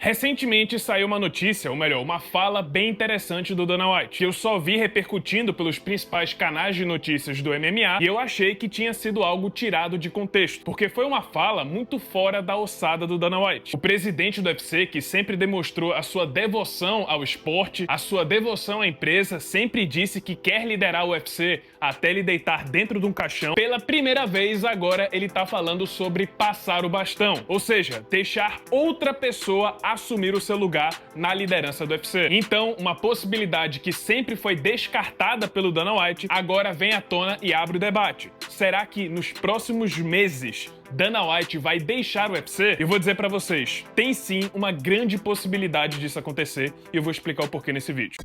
Recentemente saiu uma notícia, ou melhor, uma fala bem interessante do Dana White, que eu só vi repercutindo pelos principais canais de notícias do MMA e eu achei que tinha sido algo tirado de contexto, porque foi uma fala muito fora da ossada do Dana White. O presidente do UFC, que sempre demonstrou a sua devoção ao esporte, a sua devoção à empresa, sempre disse que quer liderar o UFC até ele deitar dentro de um caixão. Pela primeira vez agora ele tá falando sobre passar o bastão, ou seja, deixar outra pessoa assumir o seu lugar na liderança do UFC. Então, uma possibilidade que sempre foi descartada pelo Dana White, agora vem à tona e abre o debate. Será que nos próximos meses Dana White vai deixar o UFC? Eu vou dizer pra vocês, tem sim uma grande possibilidade disso acontecer e eu vou explicar o porquê nesse vídeo.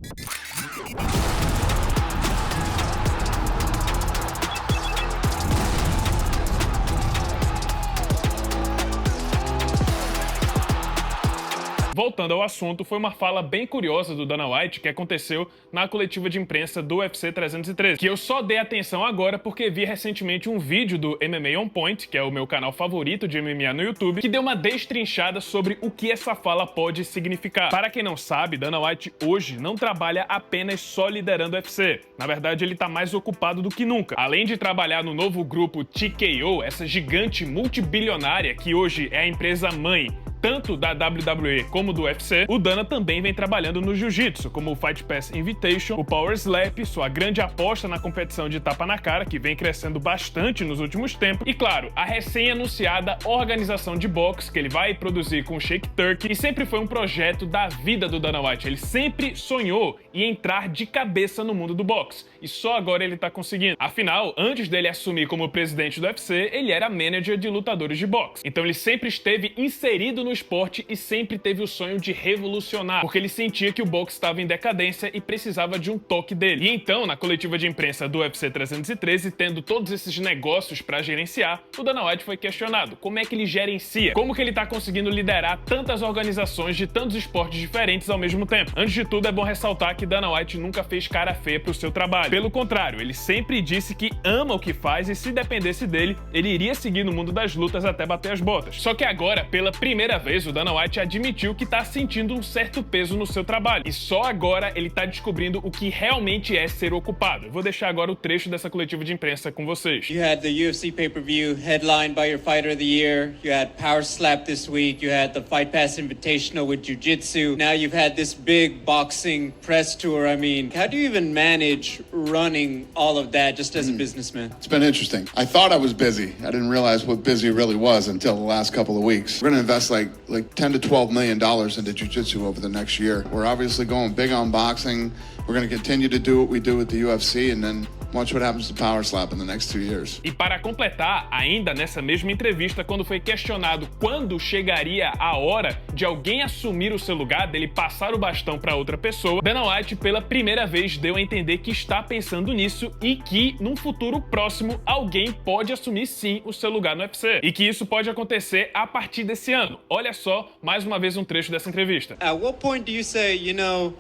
Voltando ao assunto, foi uma fala bem curiosa do Dana White que aconteceu na coletiva de imprensa do UFC 313, que eu só dei atenção agora porque vi recentemente um vídeo do MMA On Point, que é o meu canal favorito de MMA no YouTube, que deu uma destrinchada sobre o que essa fala pode significar. Para quem não sabe, Dana White hoje não trabalha apenas só liderando o UFC. Na verdade, ele tá mais ocupado do que nunca. Além de trabalhar no novo grupo TKO, essa gigante multibilionária que hoje é a empresa mãe tanto da WWE como do UFC, o Dana também vem trabalhando no Jiu-Jitsu, como o Fight Pass Invitation, o Power Slap, sua grande aposta na competição de tapa na cara, que vem crescendo bastante nos últimos tempos, e claro, a recém-anunciada organização de boxe que ele vai produzir com o Shake Turkey, e sempre foi um projeto da vida do Dana White. Ele sempre sonhou em entrar de cabeça no mundo do boxe, e só agora ele tá conseguindo. Afinal, antes dele assumir como presidente do UFC, ele era manager de lutadores de boxe. Então ele sempre esteve inserido no esporte e sempre teve o sonho de revolucionar, porque ele sentia que o boxe estava em decadência e precisava de um toque dele. E então, na coletiva de imprensa do UFC 313, tendo todos esses negócios para gerenciar, o Dana White foi questionado como é que ele gerencia, como que ele tá conseguindo liderar tantas organizações de tantos esportes diferentes ao mesmo tempo. Antes de tudo, é bom ressaltar que Dana White nunca fez cara feia pro seu trabalho. Pelo contrário, ele sempre disse que ama o que faz e se dependesse dele, ele iria seguir no mundo das lutas até bater as botas. Só que agora, pela primeira vez, o Dana White admitiu que tá sentindo um certo peso no seu trabalho. E só agora ele tá descobrindo o que realmente é ser ocupado. Eu vou deixar agora o trecho dessa coletiva de imprensa com vocês. You had the UFC pay-per-view headlined by your Fighter of the Year. You had Power Slap this week. You had the Fight Pass Invitational with Jiu-Jitsu. Now you've had this big boxing press tour. I mean, how do you even manage running all of that just as a businessman? It's been interesting. I thought I was busy. I didn't realize what busy really was until the last couple of weeks. We're going to invest like $10 to $12 million into jiu-jitsu over the next year. We're obviously going big on boxing. We're going to continue to do what we do with the UFC and then watch what happens to Power Slap in the next 2 years. E para completar, ainda nessa mesma entrevista, quando foi questionado quando chegaria a hora de alguém assumir o seu lugar, dele passar o bastão para outra pessoa, Dana White pela primeira vez deu a entender que está pensando nisso e que num futuro próximo alguém pode assumir sim o seu lugar no UFC. E que isso pode acontecer a partir desse ano. Olha só, mais uma vez um trecho dessa entrevista. At what point do you say, you know,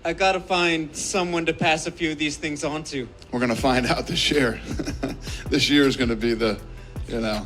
I gotta find someone to pass a few of these things on to? We're going to find out this year. This year is going to be the, you know,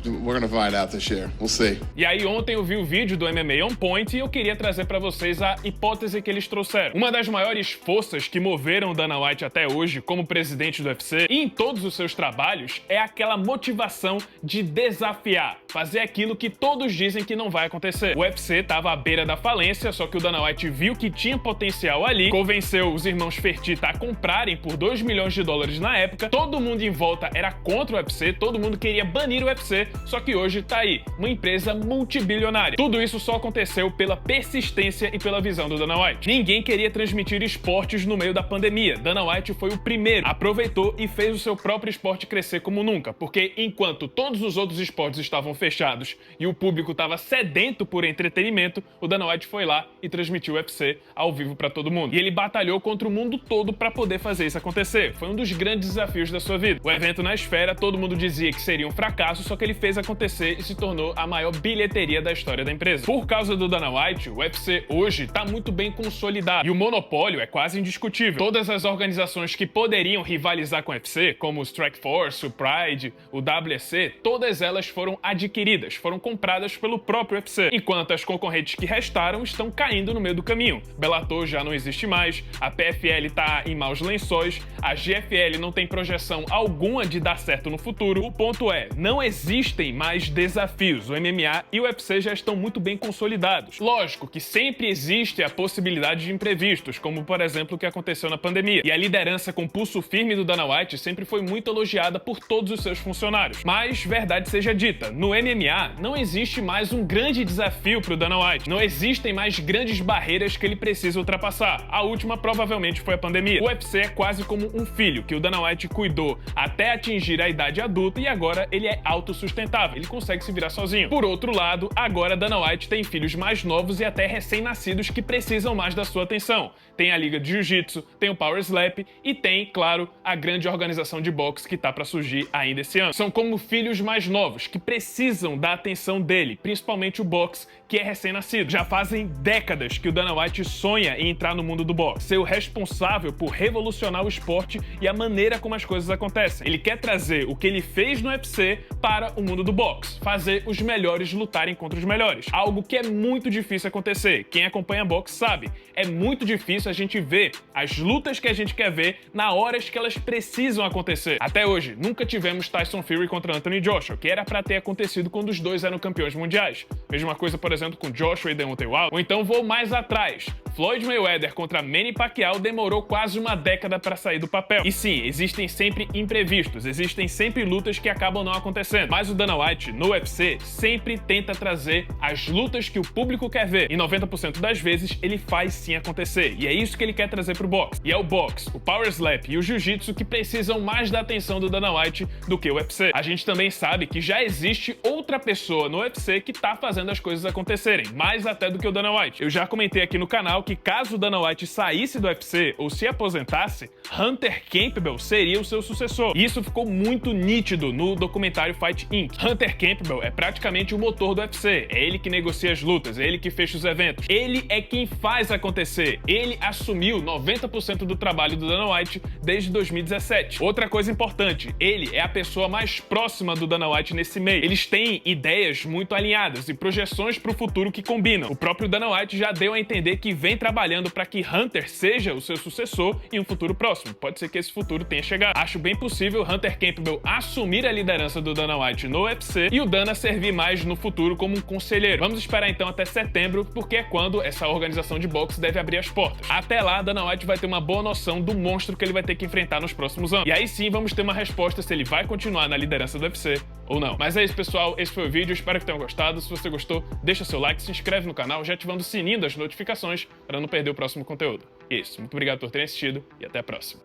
we're going to find out this year. We'll see. E aí ontem eu vi o vídeo do MMA On Point e eu queria trazer pra vocês a hipótese que eles trouxeram. Uma das maiores forças que moveram Dana White até hoje como presidente do UFC e em todos os seus trabalhos é aquela motivação de desafiar, fazer aquilo que todos dizem que não vai acontecer. O UFC estava à beira da falência, só que o Dana White viu que tinha potencial ali, convenceu os irmãos Fertitta a comprarem por $2 milhões na época, todo mundo em volta era contra o UFC, todo mundo queria banir o UFC, só que hoje tá aí, uma empresa multibilionária. Tudo isso só aconteceu pela persistência e pela visão do Dana White. Ninguém queria transmitir esportes no meio da pandemia. Dana White foi o primeiro, aproveitou e fez o seu próprio esporte crescer como nunca, porque enquanto todos os outros esportes estavam fechados e o público estava sedento por entretenimento, o Dana White foi lá e transmitiu o UFC ao vivo para todo mundo. E ele batalhou contra o mundo todo para poder fazer isso acontecer. Foi um dos grandes desafios da sua vida. O evento na Esfera, todo mundo dizia que seria um fracasso, só que ele fez acontecer e se tornou a maior bilheteria da história da empresa. Por causa do Dana White, o UFC hoje tá muito bem consolidado e o monopólio é quase indiscutível. Todas as organizações que poderiam rivalizar com o UFC, como o Strikeforce, o Pride, o WEC, todas elas foram adquiridas, foram compradas pelo próprio UFC, enquanto as concorrentes que restaram estão caindo no meio do caminho. Bellator já não existe mais, a PFL tá em maus lençóis, a GFL não tem projeção alguma de dar certo no futuro. O ponto é, não existem mais desafios. O MMA e o UFC já estão muito bem consolidados. Lógico que sempre existe a possibilidade de imprevistos, como por exemplo o que aconteceu na pandemia. E a liderança com pulso firme do Dana White sempre foi muito elogiada por todos os seus funcionários. Mas, verdade seja dita, no MMA não existe mais um grande desafio para o Dana White. Não existem mais grandes barreiras que ele precisa ultrapassar. A última provavelmente foi a pandemia. O UFC é quase como um filho que o Dana White cuidou até atingir a idade adulta e agora ele é autossustentável. Ele consegue se virar sozinho. Por outro lado, agora Dana White tem filhos mais novos e até recém-nascidos que precisam mais da sua atenção. Tem a Liga de Jiu-Jitsu, tem o Power Slap e tem, claro, a grande organização de boxe que tá para surgir ainda esse ano. São como filhos mais novos que precisam da atenção dele, principalmente o boxe, que é recém-nascido. Já fazem décadas que o Dana White sonha em entrar no mundo do boxe, ser o responsável por revolucionar o esporte e a maneira como as coisas acontecem. Ele quer trazer o que ele fez no UFC para o mundo do boxe, fazer os melhores lutarem contra os melhores. Algo que é muito difícil acontecer. Quem acompanha boxe sabe, é muito difícil a gente ver as lutas que a gente quer ver na horas que elas precisam acontecer. Até hoje, nunca tivemos Tyson Fury contra Anthony Joshua, que era para ter acontecido quando os dois eram campeões mundiais. Mesma coisa, por exemplo, com Joshua e Deontay Wilder. Ou então vou mais atrás. Floyd Mayweather contra Manny Pacquiao demorou quase uma década para sair do papel. E sim, existem sempre imprevistos, existem sempre lutas que acabam não acontecendo. Mas o Dana White, no UFC, sempre tenta trazer as lutas que o público quer ver. E 90% das vezes, ele faz sim acontecer. E é isso que ele quer trazer pro boxe. E é o boxe, o Power Slap e o Jiu-Jitsu que precisam mais da atenção do Dana White do que o UFC. A gente também sabe que já existe outra pessoa no UFC que tá fazendo as coisas acontecerem, mais até do que o Dana White. Eu já comentei aqui no canal que caso o Dana White saísse do UFC ou se aposentasse, Hunter Campbell seria o seu sucessor. E isso ficou muito nítido no documentário Fight Inc. Hunter Campbell é praticamente o motor do UFC. É ele que negocia as lutas, é ele que fecha os eventos. Ele é quem faz acontecer. Ele assumiu 90% do trabalho do Dana White desde 2017. Outra coisa importante, ele é a pessoa mais próxima do Dana White nesse meio. Eles têm ideias muito alinhadas e projeções para o futuro que combinam. O próprio Dana White já deu a entender que vem trabalhando para que Hunter seja o seu sucessor em um futuro próximo. Pode ser que esse futuro tenha chegado. Acho bem possível Hunter Campbell assumir a liderança do Dana White no UFC e o Dana servir mais no futuro como um conselheiro. Vamos esperar então até setembro, porque é quando essa organização de boxe deve abrir as portas. Até lá, Dana White vai ter uma boa noção do monstro que ele vai ter que enfrentar nos próximos anos. E aí sim vamos ter uma resposta se ele vai continuar na liderança do UFC ou não. Mas é isso, pessoal. Esse foi o vídeo. Espero que tenham gostado. Se você gostou, deixa seu like, se inscreve no canal, já ativando o sininho das notificações para não perder o próximo conteúdo. E é isso. Muito obrigado por terem assistido e até a próxima.